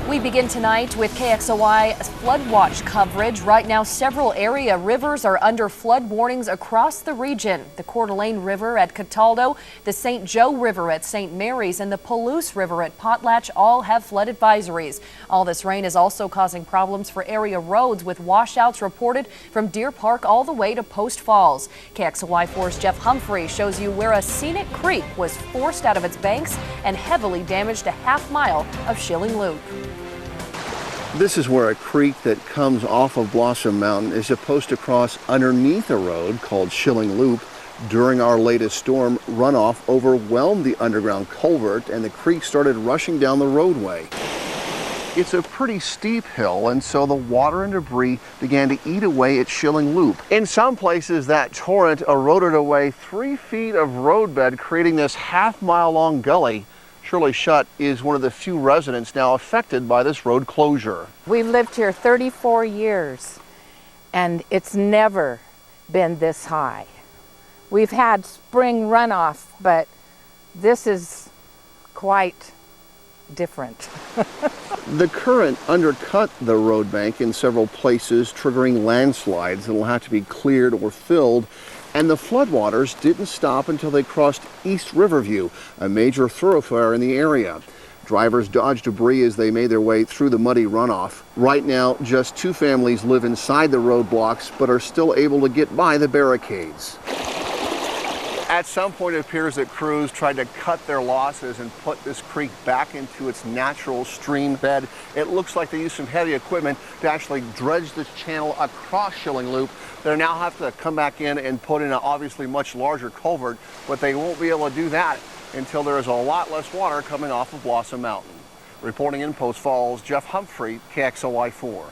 We begin tonight with KXOI flood watch coverage. Right now, several area rivers are under flood warnings across the region. The Coeur d'Alene River at Cataldo, the St. Joe River at St. Mary's, and the Palouse River at Potlatch all have flood advisories. All this rain is also causing problems for area roads, with washouts reported from Deer Park all the way to Post Falls. KXOI 4's Jeff Humphrey shows you where a scenic creek was forced out of its banks and heavily damaged a half-mile of Schilling Loop. This is where a creek that comes off of Blossom Mountain is supposed to cross underneath a road called Schilling Loop. During our latest storm, runoff overwhelmed the underground culvert and the creek started rushing down the roadway. It's a pretty steep hill, and so the water and debris began to eat away at Schilling Loop. In some places, that torrent eroded away 3 feet of roadbed, creating this half-mile-long gully. Shirley Shutt is one of the few residents now affected by this road closure. We've lived here 34 years, and it's never been this high. We've had spring runoff, but this is quite different. The current undercut the road bank in several places, triggering landslides that will have to be cleared or filled. And the floodwaters didn't stop until they crossed East Riverview, a major thoroughfare in the area. Drivers dodged debris as they made their way through the muddy runoff. Right now, just 2 families live inside the roadblocks, but are still able to get by the barricades. At some point, it appears that crews tried to cut their losses and put this creek back into its natural stream bed. It looks like they used some heavy equipment to actually dredge this channel across Schilling Loop. They now have to come back in and put in an obviously much larger culvert, but they won't be able to do that until there is a lot less water coming off of Blossom Mountain. Reporting in Post Falls, Jeff Humphrey, KXOI 4.